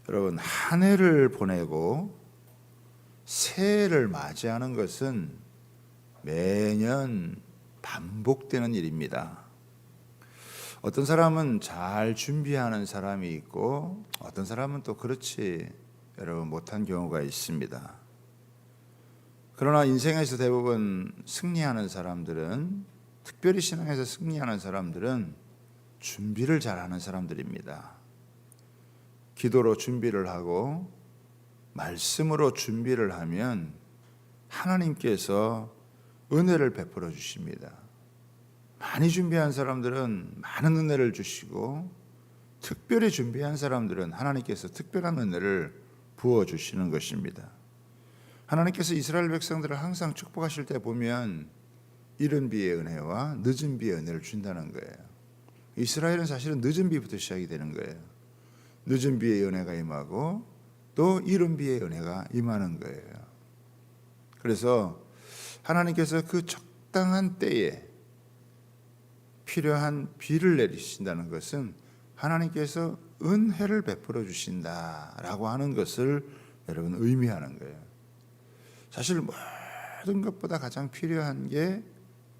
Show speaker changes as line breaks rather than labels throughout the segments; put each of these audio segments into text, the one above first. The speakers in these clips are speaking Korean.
여러분, 한 해를 보내고 새해를 맞이하는 것은 매년 반복되는 일입니다. 어떤 사람은 잘 준비하는 사람이 있고 어떤 사람은 또 그렇지 여러분 못한 경우가 있습니다. 그러나 인생에서 대부분 승리하는 사람들은, 특별히 신앙에서 승리하는 사람들은 준비를 잘하는 사람들입니다. 기도로 준비를 하고 말씀으로 준비를 하면 하나님께서 은혜를 베풀어 주십니다. 많이 준비한 사람들은 많은 은혜를 주시고, 특별히 준비한 사람들은 하나님께서 특별한 은혜를 부어 주시는 것입니다. 하나님께서 이스라엘 백성들을 항상 축복하실 때 보면 이른 비의 은혜와 늦은 비의 은혜를 준다는 거예요. 이스라엘은 사실은 늦은 비부터 시작이 되는 거예요. 늦은 비의 은혜가 임하고 또 이른 비의 은혜가 임하는 거예요. 그래서 하나님께서 그 적당한 때에 필요한 비를 내리신다는 것은 하나님께서 은혜를 베풀어 주신다라고 하는 것을 여러분 의미하는 거예요. 사실 모든 것보다 가장 필요한 게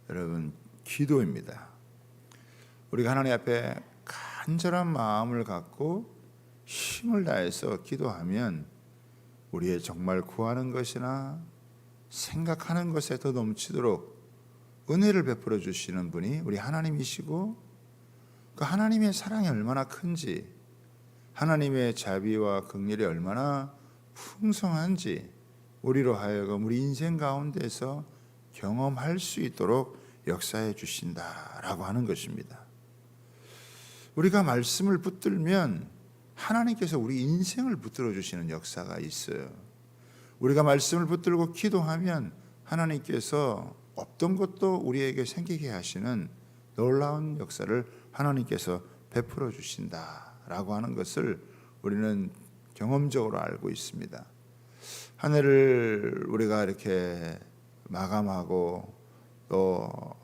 여러분 기도입니다. 우리가 하나님 앞에 간절한 마음을 갖고 힘을 다해서 기도하면 우리의 정말 구하는 것이나 생각하는 것에 더 넘치도록 은혜를 베풀어 주시는 분이 우리 하나님이시고, 그 하나님의 사랑이 얼마나 큰지, 하나님의 자비와 긍휼이 얼마나 풍성한지 우리로 하여금 우리 인생 가운데서 경험할 수 있도록 역사해 주신다라고 하는 것입니다. 우리가 말씀을 붙들면 하나님께서 우리 인생을 붙들어 주시는 역사가 있어요. 우리가 말씀을 붙들고 기도하면 하나님께서 없던 것도 우리에게 생기게 하시는 놀라운 역사를 하나님께서 베풀어 주신다라고 하는 것을 우리는 경험적으로 알고 있습니다. 한 해를 우리가 이렇게 마감하고 또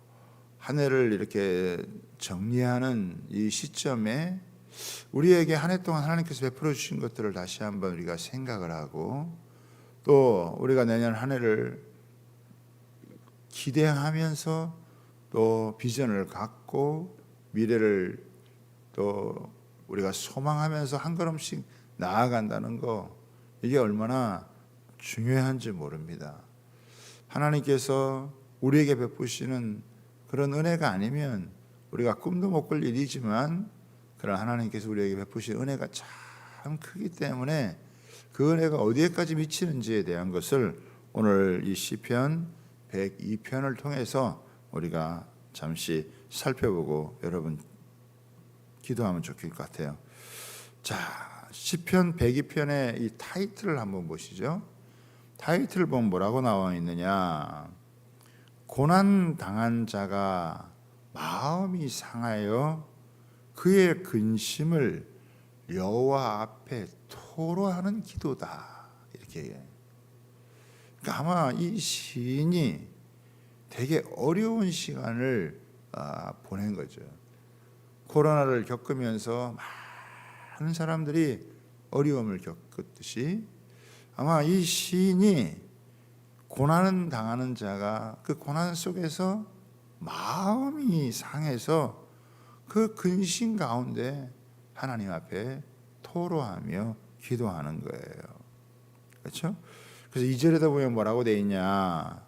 한 해를 이렇게 정리하는 이 시점에 우리에게 한 해 동안 하나님께서 베풀어 주신 것들을 다시 한번 우리가 생각을 하고, 또 우리가 내년 한 해를 기대하면서 또 비전을 갖고 미래를 또 우리가 소망하면서 한 걸음씩 나아간다는 거, 이게 얼마나 중요한지 모릅니다. 하나님께서 우리에게 베푸시는 그런 은혜가 아니면 우리가 꿈도 못 꿀 일이지만, 그러나 하나님께서 우리에게 베푸신 은혜가 참 크기 때문에 그 은혜가 어디에까지 미치는지에 대한 것을 오늘 이 시편 102편을 통해서 우리가 잠시 살펴보고 여러분 기도하면 좋을 것 같아요. 자, 시편 102편의 이 타이틀을 한번 보시죠. 타이틀을 보면 뭐라고 나와 있느냐? 고난 당한 자가 마음이 상하여 그의 근심을 여호와 앞에 토로하는 기도다, 이렇게 얘기해요. 그러니까 아마 이 시인이 되게 어려운 시간을 보낸 거죠. 코로나를 겪으면서 많은 사람들이 어려움을 겪었듯이 아마 이 시인이 고난 당하는 자가 그 고난 속에서 마음이 상해서 그 근심 가운데 하나님 앞에 토로하며 기도하는 거예요. 그렇죠? 그래서 2절에다 보면 뭐라고 돼 있냐?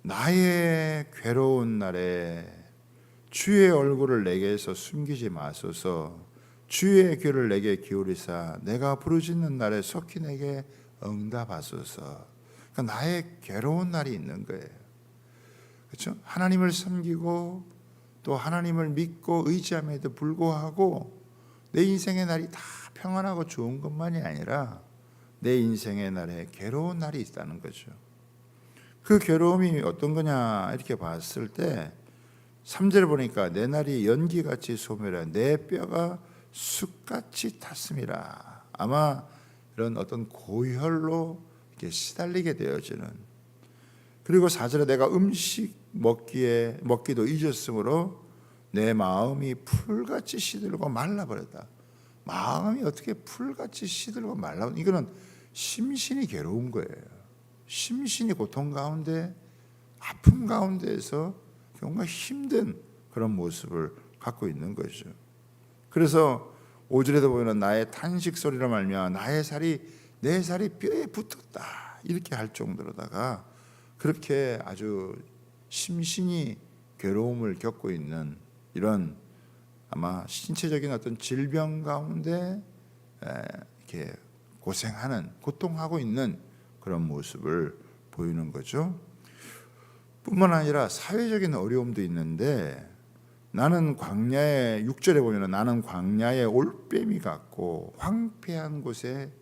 나의 괴로운 날에 주의 얼굴을 내게서 숨기지 마소서. 주의 귀를 내게 기울이사 내가 부르짖는 날에 속히 내게 응답하소서. 그러니까 나의 괴로운 날이 있는 거예요. 그렇죠? 하나님을 섬기고 또 하나님을 믿고 의지함에도 불구하고 내 인생의 날이 다 평안하고 좋은 것만이 아니라 내 인생의 날에 괴로운 날이 있다는 거죠. 그 괴로움이 어떤 거냐 이렇게 봤을 때 3절 보니까 내 날이 연기같이 소멸해 내 뼈가 숯같이 탔음이라. 아마 이런 어떤 고혈로 이렇게 시달리게 되어지는. 그리고 4절에 내가 음식 먹기도 잊었으므로 내 마음이 풀같이 시들고 말라버렸다. 마음이 어떻게 풀같이 시들고 말라온, 이거는 심신이 괴로운 거예요. 심신이 고통 가운데, 아픔 가운데에서 뭔가 힘든 그런 모습을 갖고 있는 거죠. 그래서 5절에도 보면 나의 탄식 소리로 말미암아 내 살이 뼈에 붙었다 이렇게 할 정도로다가 그렇게 아주 심신이 괴로움을 겪고 있는, 이런 아마 신체적인 어떤 질병 가운데 이렇게 고생하는, 고통하고 있는 그런 모습을 보이는 거죠. 뿐만 아니라 사회적인 어려움도 있는데, 나는 광야에, 6절에 보면 나는 광야에 올빼미 같고 황폐한 곳에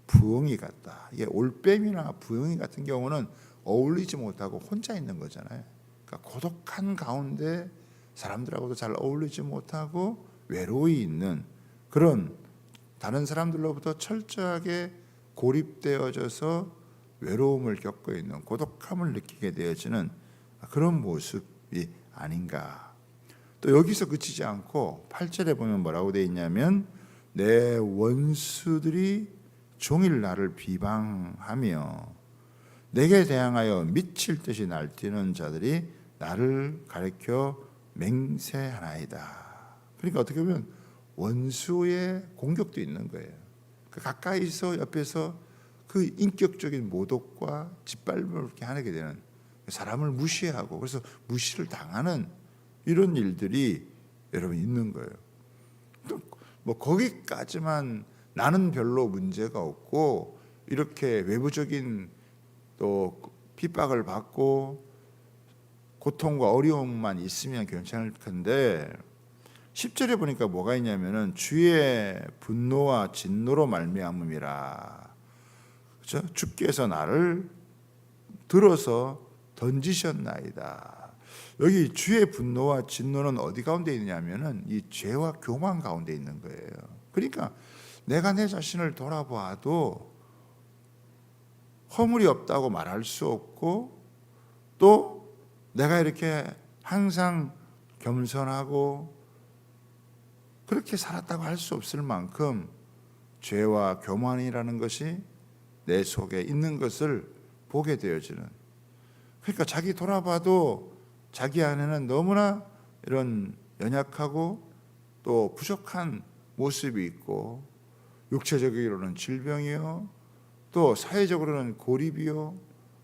부엉이 같다. 이게 올빼미나 부엉이 같은 경우는 어울리지 못하고 혼자 있는 거잖아요. 그러니까 고독한 가운데 사람들하고도 잘 어울리지 못하고 외로이 있는, 그런 다른 사람들로부터 철저하게 고립되어져서 외로움을 겪고 있는, 고독함을 느끼게 되어지는 그런 모습이 아닌가. 또 여기서 그치지 않고 8절에 보면 뭐라고 되어 있냐면 내 원수들이 종일 나를 비방하며 내게 대항하여 미칠 듯이 날뛰는 자들이 나를 가리켜 맹세하나이다. 그러니까 어떻게 보면 원수의 공격도 있는 거예요. 가까이서 옆에서 그 인격적인 모독과 짓밟음을 이렇게 하게 되는, 사람을 무시하고 그래서 무시를 당하는 이런 일들이 여러분 있는 거예요. 또 뭐 거기까지만 나는 별로 문제가 없고 이렇게 외부적인 또 핍박을 받고 고통과 어려움만 있으면 괜찮을 텐데 10절에 보니까 뭐가 있냐면은 주의 분노와 진노로 말미암음이라. 그렇죠? 주께서 나를 들어서 던지셨나이다. 여기 주의 분노와 진노는 어디 가운데 있냐면은 이 죄와 교만 가운데 있는 거예요. 그러니까 내가 내 자신을 돌아봐도 허물이 없다고 말할 수 없고, 또 내가 이렇게 항상 겸손하고 그렇게 살았다고 할 수 없을 만큼 죄와 교만이라는 것이 내 속에 있는 것을 보게 되어지는, 그러니까 자기 돌아봐도 자기 안에는 너무나 이런 연약하고 또 부족한 모습이 있고, 육체적으로는 질병이요, 또 사회적으로는 고립이요,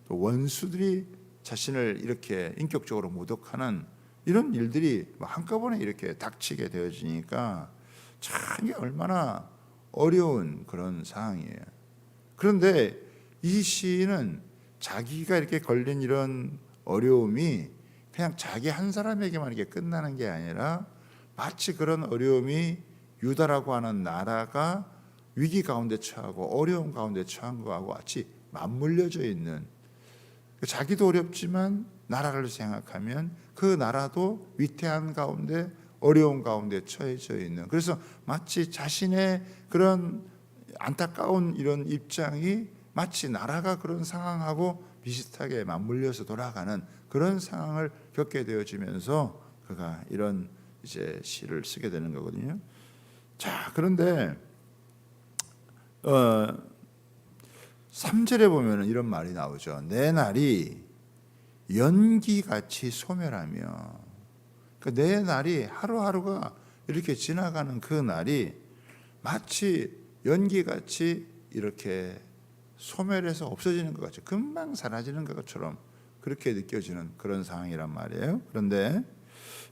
또 원수들이 자신을 이렇게 인격적으로 모독하는 이런 일들이 한꺼번에 이렇게 닥치게 되어지니까 참 이게 얼마나 어려운 그런 상황이에요. 그런데 이 시인은 자기가 이렇게 걸린 이런 어려움이 그냥 자기 한 사람에게만 이렇게 끝나는 게 아니라 마치 그런 어려움이 유다라고 하는 나라가 위기 가운데 처하고 어려움 가운데 처한 것하고 같이 맞물려져 있는, 자기도 어렵지만 나라를 생각하면 그 나라도 위태한 가운데 어려운 가운데 처해져 있는, 그래서 마치 자신의 그런 안타까운 이런 입장이 마치 나라가 그런 상황하고 비슷하게 맞물려서 돌아가는 그런 상황을 겪게 되어지면서 그가 이런 이제 시를 쓰게 되는 거거든요. 자, 그런데 3절에 보면 이런 말이 나오죠. 내 날이 연기같이 소멸하며, 그러니까 내 날이 하루하루가 이렇게 지나가는 그 날이 마치 연기같이 이렇게 소멸해서 없어지는 것 같죠. 금방 사라지는 것처럼 그렇게 느껴지는 그런 상황이란 말이에요. 그런데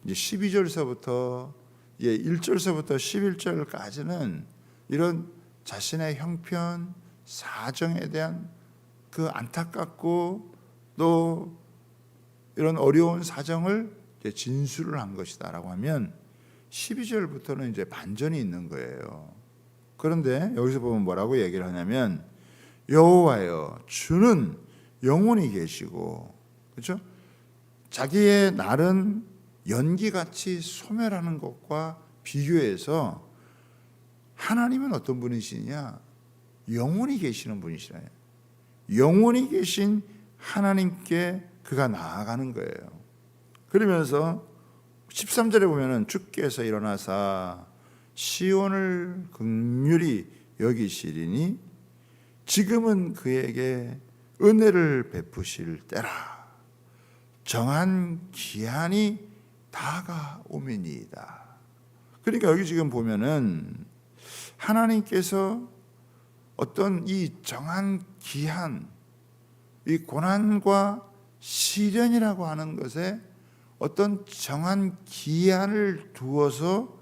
이제 12절서부터 1절서부터 11절까지는 이런 자신의 형편, 사정에 대한 그 안타깝고 또 이런 어려운 사정을 이제 진술을 한 것이다라고 하면 12절부터는 이제 반전이 있는 거예요. 그런데 여기서 보면 뭐라고 얘기를 하냐면 여호와여 주는 영원히 계시고, 그렇죠? 자기의 날은 연기같이 소멸하는 것과 비교해서 하나님은 어떤 분이시냐? 영원히 계시는 분이시라요. 영원히 계신 하나님께 그가 나아가는 거예요. 그러면서 13절에 보면은 주께서 일어나사 시온을 긍휼히 여기시리니 지금은 그에게 은혜를 베푸실 때라. 정한 기한이 다가오매니이다. 그러니까 여기 지금 보면은 하나님께서 어떤 이 정한 기한, 이 고난과 시련이라고 하는 것에 어떤 정한 기한을 두어서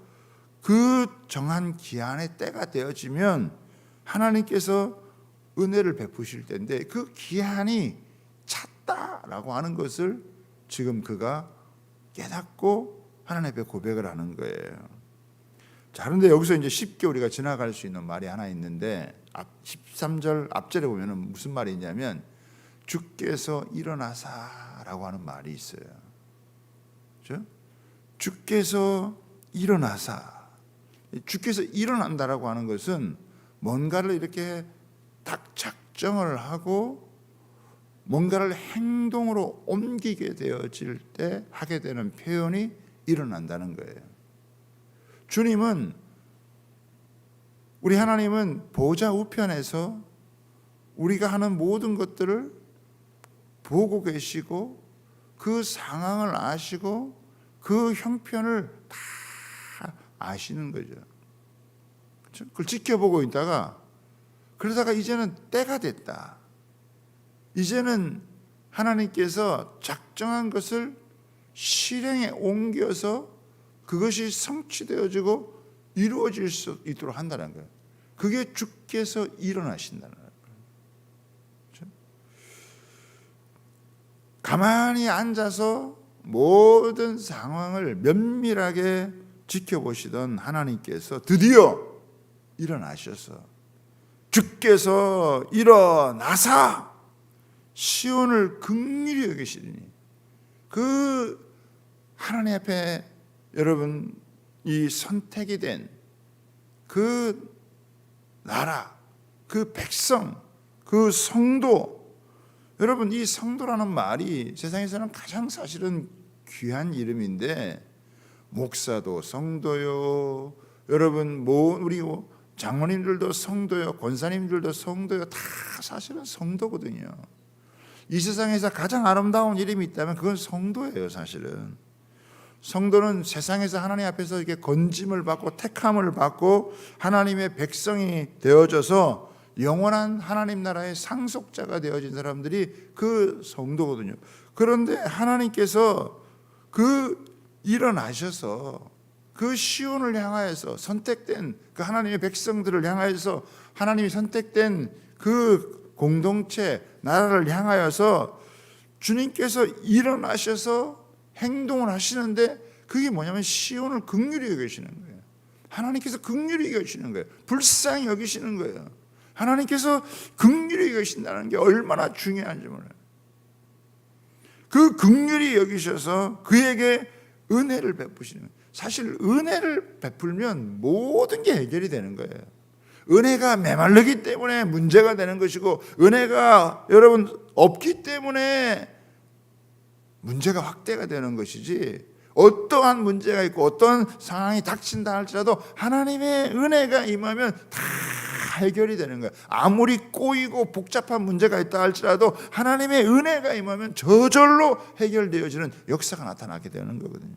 그 정한 기한의 때가 되어지면 하나님께서 은혜를 베푸실 때인데, 그 기한이 찼다라고 하는 것을 지금 그가 깨닫고 하나님 앞에 고백을 하는 거예요. 자, 그런데 여기서 이제 쉽게 우리가 지나갈 수 있는 말이 하나 있는데, 13절 앞절에 보면은 무슨 말이 있냐면 주께서 일어나사라고 하는 말이 있어요. 그렇죠? 주께서 일어나사. 주께서 일어난다라고 하는 것은 뭔가를 이렇게 딱 작정을 하고 뭔가를 행동으로 옮기게 되어질 때 하게 되는 표현이 일어난다는 거예요. 주님은, 우리 하나님은 보좌 우편에서 우리가 하는 모든 것들을 보고 계시고 그 상황을 아시고 그 형편을 다 아시는 거죠. 그렇죠? 그걸 지켜보고 있다가, 그러다가 이제는 때가 됐다. 이제는 하나님께서 작정한 것을 실행에 옮겨서 그것이 성취되어지고 이루어질 수 있도록 한다는 거예요. 그게 주께서 일어나신다는 거예요. 그렇죠? 가만히 앉아서 모든 상황을 면밀하게 지켜보시던 하나님께서 드디어 일어나셔서 주께서 일어나사 시온을 긍휼히 여기시리니, 그 하나님 앞에 여러분 이 선택이 된 그 나라, 그 백성, 그 성도, 여러분 이 성도라는 말이 세상에서는 가장 사실은 귀한 이름인데, 목사도 성도요, 여러분 우리 장로님들도 성도요, 권사님들도 성도요, 다 사실은 성도거든요. 이 세상에서 가장 아름다운 이름이 있다면 그건 성도예요. 사실은 성도는 세상에서 하나님 앞에서 이렇게 건짐을 받고 택함을 받고 하나님의 백성이 되어져서 영원한 하나님 나라의 상속자가 되어진 사람들이 그 성도거든요. 그런데 하나님께서 일어나셔서 그 시온을 향하여서 선택된 그 하나님의 백성들을 향하여서 하나님이 선택된 그 공동체 나라를 향하여서 주님께서 일어나셔서 행동을 하시는데, 그게 뭐냐면 시온을 긍휼히 여기시는 거예요. 하나님께서 긍휼히 여기시는 거예요. 불쌍히 여기시는 거예요. 하나님께서 긍휼히 여기신다는 게 얼마나 중요한지 몰라요. 그 긍휼히 여기셔서 그에게 은혜를 베푸시는 거예요. 사실 은혜를 베풀면 모든 게 해결이 되는 거예요. 은혜가 메말르기 때문에 문제가 되는 것이고, 은혜가 여러분 없기 때문에 문제가 확대가 되는 것이지, 어떠한 문제가 있고 어떤 상황이 닥친다 할지라도 하나님의 은혜가 임하면 다 해결이 되는 거예요. 아무리 꼬이고 복잡한 문제가 있다 할지라도 하나님의 은혜가 임하면 저절로 해결되어지는 역사가 나타나게 되는 거거든요.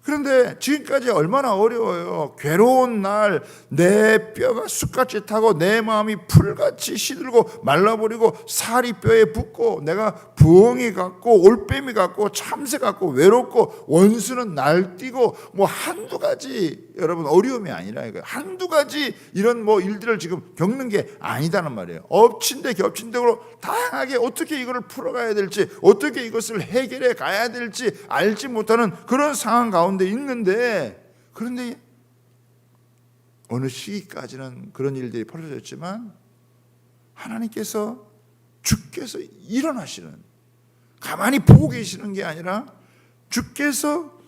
그런데 지금까지 얼마나 어려워요. 괴로운 날 내 뼈가 숯같이 타고 내 마음이 풀같이 시들고 말라버리고 살이 뼈에 붙고 내가 부엉이 같고 올빼미 같고 참새 같고 외롭고 원수는 날뛰고 뭐 한두 가지 여러분 어려움이 아니라 이거예요. 한두 가지 이런 일들을 지금 겪는 게 아니다는 말이에요. 엎친 데 겹친 데로 다양하게 어떻게 이거를 풀어가야 될지, 어떻게 이것을 해결해 가야 될지 알지 못하는 그런 상황 가운데 있는데, 그런데 어느 시기까지는 그런 일들이 벌어졌지만 하나님께서 주께서 일어나시는, 가만히 보고 계시는 게 아니라 주께서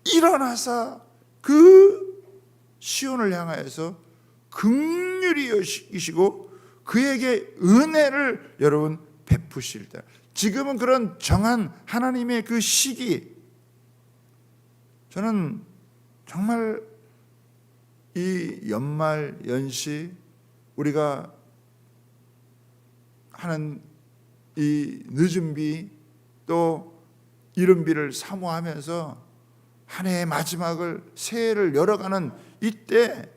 일어나사 그 시온을 향하여서 긍휼히 여기시고 그에게 은혜를 여러분 베푸실 때, 지금은 그런 정한 하나님의 그 시기, 저는 정말 이 연말 연시 우리가 하는 이 늦은 비 또 이른 비를 사모하면서 한 해의 마지막을 새해를 열어가는 이때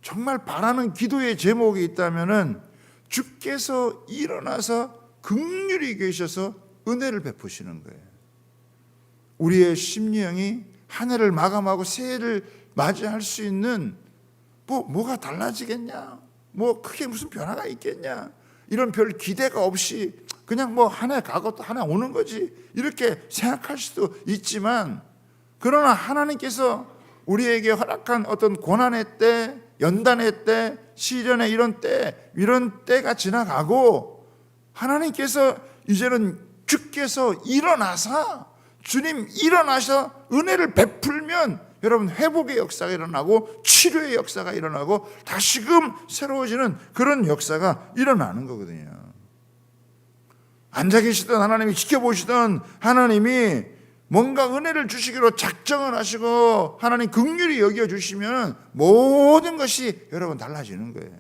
정말 바라는 기도의 제목이 있다면은 주께서 일어나서 긍휼히 계셔서 은혜를 베푸시는 거예요. 우리의 심령이 한 해를 마감하고 새해를 맞이할 수 있는 뭐가 달라지겠냐, 뭐 크게 무슨 변화가 있겠냐, 이런 별 기대가 없이 그냥 뭐 한 해 가고 또 한 해 오는 거지 이렇게 생각할 수도 있지만, 그러나 하나님께서 우리에게 허락한 어떤 고난의 때, 연단의 때, 시련의 이런 때가 지나가고 하나님께서 이제는 주께서 일어나서, 주님 일어나셔 은혜를 베풀면 여러분 회복의 역사가 일어나고 치료의 역사가 일어나고 다시금 새로워지는 그런 역사가 일어나는 거거든요. 앉아 계시던 하나님이, 지켜보시던 하나님이 뭔가 은혜를 주시기로 작정을 하시고 하나님 긍휼히 여겨주시면 모든 것이 여러분 달라지는 거예요.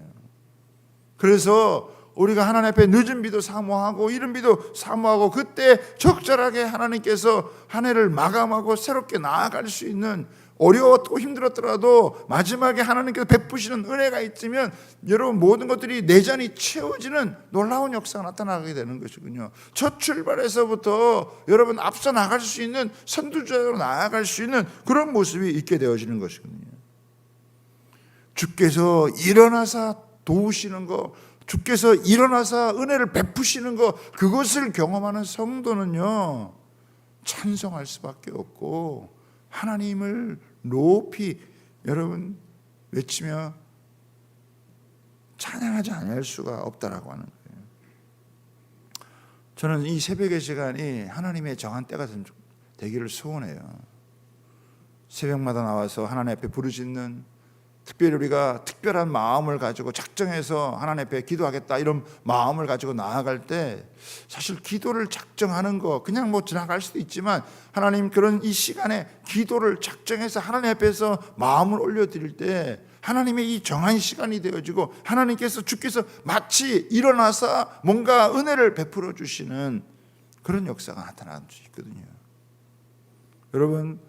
그래서 우리가 하나님 앞에 늦은 비도 사모하고 이른 비도 사모하고 그때 적절하게 하나님께서 한 해를 마감하고 새롭게 나아갈 수 있는, 어려웠고 힘들었더라도 마지막에 하나님께서 베푸시는 은혜가 있으면 여러분 모든 것들이 내전이 채워지는 놀라운 역사가 나타나게 되는 것이군요. 첫 출발에서부터 여러분 앞서 나갈 수 있는, 선두주자로 나아갈 수 있는 그런 모습이 있게 되어지는 것이거든요. 주께서 일어나서 도우시는 거, 주께서 일어나서 은혜를 베푸시는 거, 그것을 경험하는 성도는요 찬송할 수밖에 없고 하나님을 높이 여러분 외치며 찬양하지 않을 수가 없다라고 하는 거예요. 저는 이 새벽의 시간이 하나님의 정한 때가 되기를 소원해요. 새벽마다 나와서 하나님 앞에 부르짖는, 특별히 우리가 특별한 마음을 가지고 작정해서 하나님 앞에 기도하겠다 이런 마음을 가지고 나아갈 때, 사실 기도를 작정하는 거 그냥 뭐 지나갈 수도 있지만 하나님 그런 이 시간에 기도를 작정해서 하나님 앞에서 마음을 올려드릴 때 하나님의 이 정한 시간이 되어지고 하나님께서, 주께서 마치 일어나서 뭔가 은혜를 베풀어 주시는 그런 역사가 나타날 수 있거든요. 여러분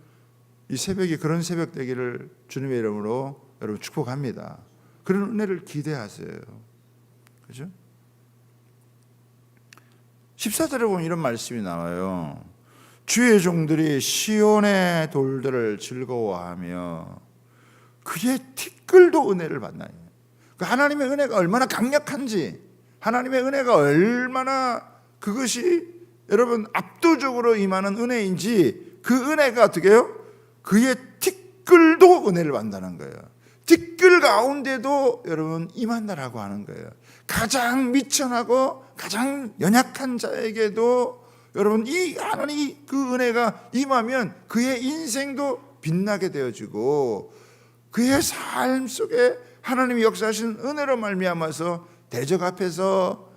이 새벽이 그런 새벽 되기를 주님의 이름으로 여러분 축복합니다. 그런 은혜를 기대하세요. 그죠? 14절에 보면 이런 말씀이 나와요. 주의 종들이 시온의 돌들을 즐거워하며 그의 티끌도 은혜를 받나니. 하나님의 은혜가 얼마나 강력한지, 하나님의 은혜가 얼마나 그것이 여러분 압도적으로 임하는 은혜인지, 그 은혜가 어떻게 해요? 그의 티끌도 은혜를 받는다는 거예요. 티끌 가운데도 여러분 임한다라고 하는 거예요. 가장 미천하고 가장 연약한 자에게도 여러분 이 하나님 그 은혜가 임하면 그의 인생도 빛나게 되어지고 그의 삶 속에 하나님이 역사하신 은혜로 말미암아서 대적 앞에서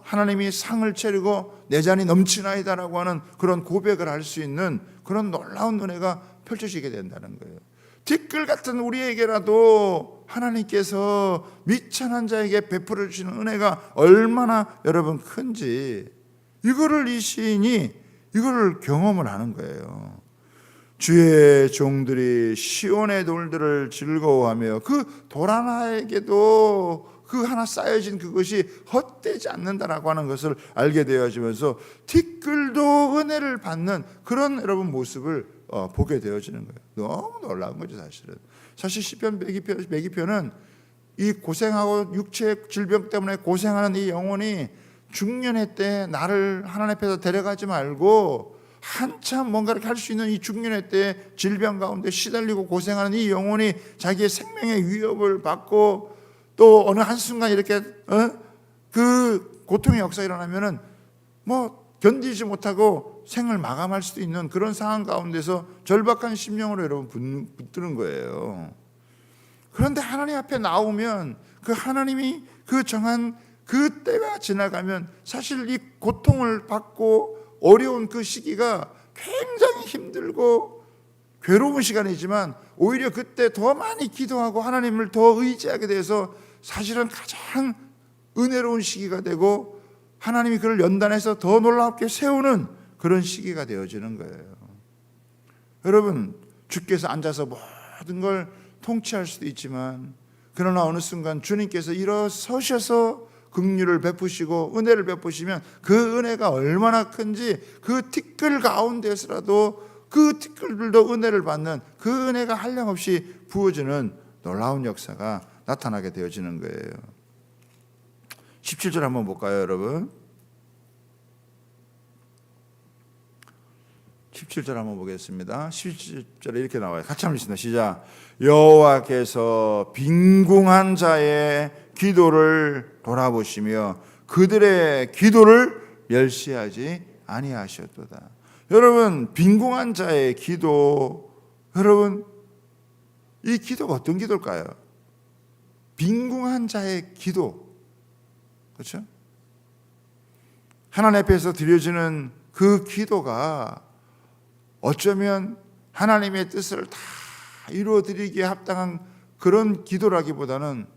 하나님이 상을 차리고 내 잔이 넘치나이다라고 하는 그런 고백을 할 수 있는 그런 놀라운 은혜가 펼쳐지게 된다는 거예요. 티끌 같은 우리에게라도 하나님께서 미천한 자에게 베풀어 주시는 은혜가 얼마나 여러분 큰지, 이거를 이 시인이 이거를 경험을 하는 거예요. 주의 종들이 시온의 돌들을 즐거워하며 그 돌 하나에게도 그 하나 쌓여진 그것이 헛되지 않는다라고 하는 것을 알게 되어지면서 티끌도 은혜를 받는 그런 여러분 모습을 보게 되어지는 거예요. 너무 놀라운 거죠. 사실 시편 102편은 이 고생하고 육체의 질병 때문에 고생하는 이 영혼이 중년의 때 나를 하나님 앞에서 데려가지 말고 한참 뭔가 이렇게 할 수 있는 이 중년의 때 질병 가운데 시달리고 고생하는 이 영혼이 자기의 생명의 위협을 받고 또 어느 한순간 이렇게 그 고통의 역사가 일어나면은 뭐 견디지 못하고 생을 마감할 수도 있는 그런 상황 가운데서 절박한 심령으로 여러분 붙드는 거예요. 그런데 하나님 앞에 나오면 그 하나님이 그 정한 그 때가 지나가면 사실 이 고통을 받고 어려운 그 시기가 굉장히 힘들고 괴로운 시간이지만 오히려 그때 더 많이 기도하고 하나님을 더 의지하게 돼서 사실은 가장 은혜로운 시기가 되고 하나님이 그를 연단해서 더 놀랍게 세우는 그런 시기가 되어지는 거예요. 여러분, 주께서 앉아서 모든 걸 통치할 수도 있지만 그러나 어느 순간 주님께서 일어서셔서 긍휼을 베푸시고 은혜를 베푸시면 그 은혜가 얼마나 큰지 그 티끌 가운데서라도 그 티끌들도 은혜를 받는 그 은혜가 한량없이 부어지는 놀라운 역사가 나타나게 되어지는 거예요. 17절 한번 볼까요, 여러분? 17절 한번 보겠습니다. 17절에 이렇게 나와요. 같이 한번 읽습니다. 시작. 여호와께서 빈궁한 자의 기도를 돌아보시며 그들의 기도를 멸시하지 아니하셨도다. 여러분, 빈궁한 자의 기도, 여러분, 이 기도가 어떤 기도일까요? 빈궁한 자의 기도, 그렇죠? 하나님 앞에서 드려지는 그 기도가 어쩌면 하나님의 뜻을 다 이루어드리기에 합당한 그런 기도라기보다는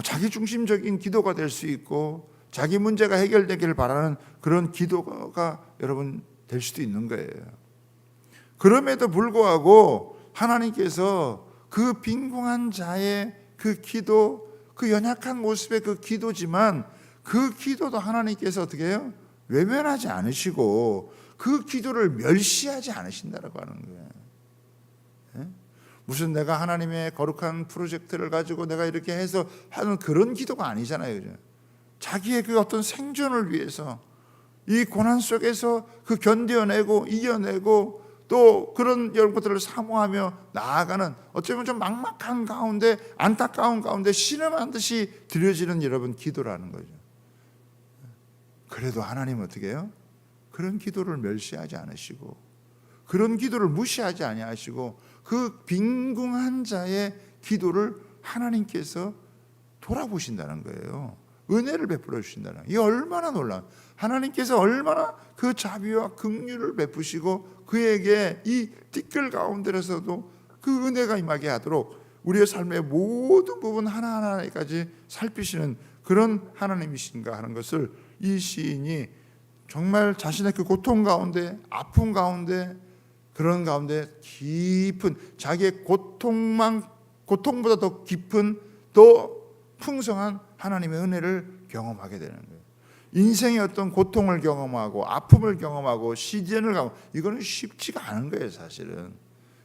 자기 중심적인 기도가 될 수 있고 자기 문제가 해결되기를 바라는 그런 기도가 여러분 될 수도 있는 거예요. 그럼에도 불구하고 하나님께서 그 빈궁한 자의 그 기도, 그 연약한 모습의 그 기도지만 그 기도도 하나님께서 어떻게 해요? 외면하지 않으시고 그 기도를 멸시하지 않으신다라고 하는 거예요. 무슨 내가 하나님의 거룩한 프로젝트를 가지고 내가 이렇게 해서 하는 그런 기도가 아니잖아요. 자기의 그 어떤 생존을 위해서 이 고난 속에서 그 견뎌내고 이겨내고 또 그런 여러 것들을 사모하며 나아가는 어쩌면 좀 막막한 가운데 안타까운 가운데 신음한 듯이 드려지는 여러분 기도라는 거죠. 그래도 하나님은 어떻게 해요? 그런 기도를 멸시하지 않으시고 그런 기도를 무시하지 아니하시고 그 빈궁한 자의 기도를 하나님께서 돌아보신다는 거예요. 은혜를 베풀어 주신다는 거예요. 이게 얼마나 놀라운, 하나님께서 얼마나 그 자비와 긍휼을 베푸시고 그에게 이 티끌 가운데서도 그 은혜가 임하게 하도록 우리의 삶의 모든 부분 하나하나까지 살피시는 그런 하나님이신가 하는 것을 이 시인이 정말 자신의 그 고통 가운데, 아픔 가운데, 그런 가운데 깊은 자기의 고통보다 더 깊은 더 풍성한 하나님의 은혜를 경험하게 되는 거예요. 인생의 어떤 고통을 경험하고 아픔을 경험하고 시련을 경험하고 이거는 쉽지가 않은 거예요, 사실은.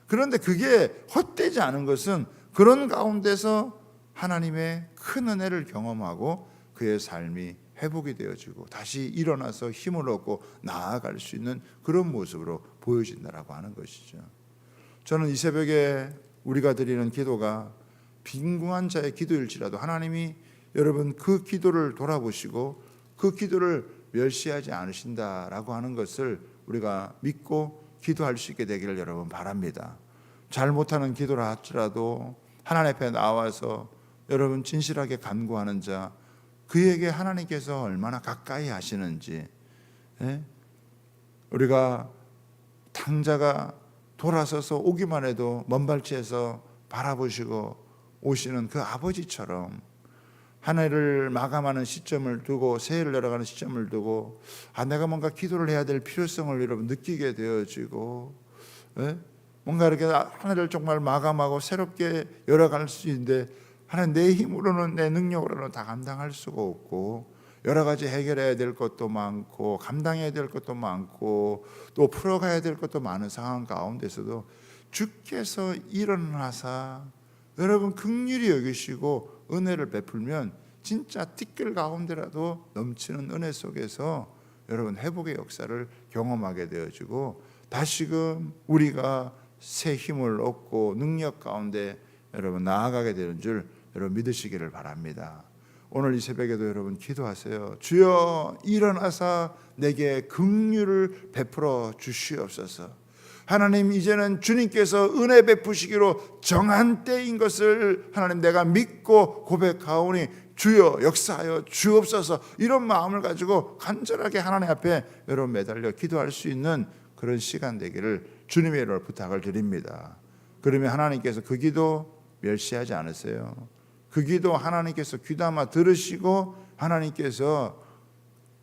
그런데 그게 헛되지 않은 것은 그런 가운데서 하나님의 큰 은혜를 경험하고 그의 삶이 회복이 되어지고 다시 일어나서 힘을 얻고 나아갈 수 있는 그런 모습으로 보여진다라고 하는 것이죠. 저는 이 새벽에 우리가 드리는 기도가 빈궁한 자의 기도일지라도 하나님이 여러분 그 기도를 돌아보시고 그 기도를 멸시하지 않으신다라고 하는 것을 우리가 믿고 기도할 수 있게 되기를 여러분 바랍니다. 잘 못하는 기도라 할지라도 하나님 앞에 나와서 여러분 진실하게 간구하는 자, 그에게 하나님께서 얼마나 가까이 하시는지, 우리가 당자가 돌아서서 오기만 해도 먼 발치에서 바라보시고 오시는 그 아버지처럼 한 해를 마감하는 시점을 두고 새해를 열어가는 시점을 두고 내가 뭔가 기도를 해야 될 필요성을 여러분 느끼게 되어지고 뭔가 이렇게 한 해를 정말 마감하고 새롭게 열어갈 수 있는데 하나님 내 힘으로는 내 능력으로는 다 감당할 수가 없고 여러 가지 해결해야 될 것도 많고 감당해야 될 것도 많고 또 풀어가야 될 것도 많은 상황 가운데서도 주께서 일어나사 여러분 긍휼히 여기시고 은혜를 베풀면 진짜 티끌 가운데라도 넘치는 은혜 속에서 여러분 회복의 역사를 경험하게 되어지고 다시금 우리가 새 힘을 얻고 능력 가운데 여러분 나아가게 되는 줄 여러분 믿으시기를 바랍니다. 오늘 이 새벽에도 여러분 기도하세요. 주여 일어나사 내게 긍휼을 베풀어 주시옵소서. 하나님 이제는 주님께서 은혜 베푸시기로 정한 때인 것을 하나님 내가 믿고 고백하오니 주여 역사하여 주옵소서. 이런 마음을 가지고 간절하게 하나님 앞에 여러분 매달려 기도할 수 있는 그런 시간 되기를 주님의 이름으로 부탁을 드립니다. 그러면 하나님께서 그 기도 멸시하지 않으세요. 그 기도 하나님께서 귀담아 들으시고 하나님께서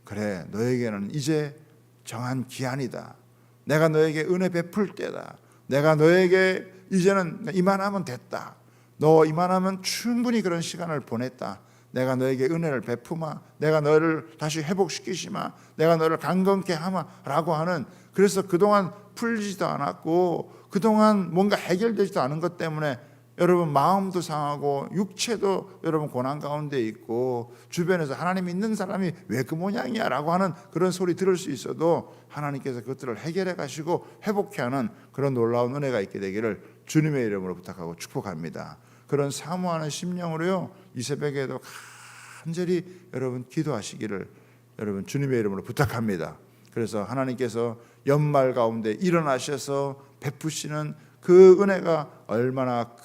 그래 너에게는 이제 정한 기한이다. 내가 너에게 은혜 베풀 때다. 내가 너에게 이제는 이만하면 됐다. 너 이만하면 충분히 그런 시간을 보냈다. 내가 너에게 은혜를 베푸마. 내가 너를 다시 회복시키시마. 내가 너를 강건케 하마 라고 하는, 그래서 그동안 풀리지도 않았고 그동안 뭔가 해결되지도 않은 것 때문에 여러분 마음도 상하고 육체도 여러분 고난 가운데 있고 주변에서 하나님 믿는 사람이 왜 그 모양이야 라고 하는 그런 소리 들을 수 있어도 하나님께서 그것들을 해결해 가시고 회복케 하는 그런 놀라운 은혜가 있게 되기를 주님의 이름으로 부탁하고 축복합니다. 그런 사모하는 심령으로요 이 새벽에도 간절히 여러분 기도하시기를 여러분 주님의 이름으로 부탁합니다. 그래서 하나님께서 연말 가운데 일어나셔서 베푸시는 그 은혜가 얼마나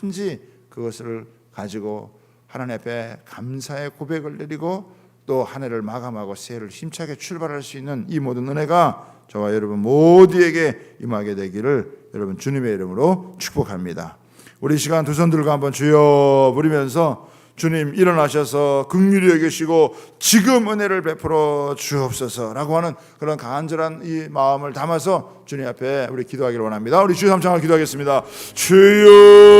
큰지 그것을 가지고 하나님 앞에 감사의 고백을 드리고 또 한 해를 마감하고 새해를 힘차게 출발할 수 있는 이 모든 은혜가 저와 여러분 모두에게 임하게 되기를 여러분 주님의 이름으로 축복합니다. 우리 시간 두 손 들고 한번 주여 부르면서 주님 일어나셔서 긍휼히 여기시고 지금 은혜를 베풀어 주옵소서라고 하는 그런 간절한 이 마음을 담아서 주님 앞에 우리 기도하기를 원합니다. 우리 주여 삼창을 기도하겠습니다. 주여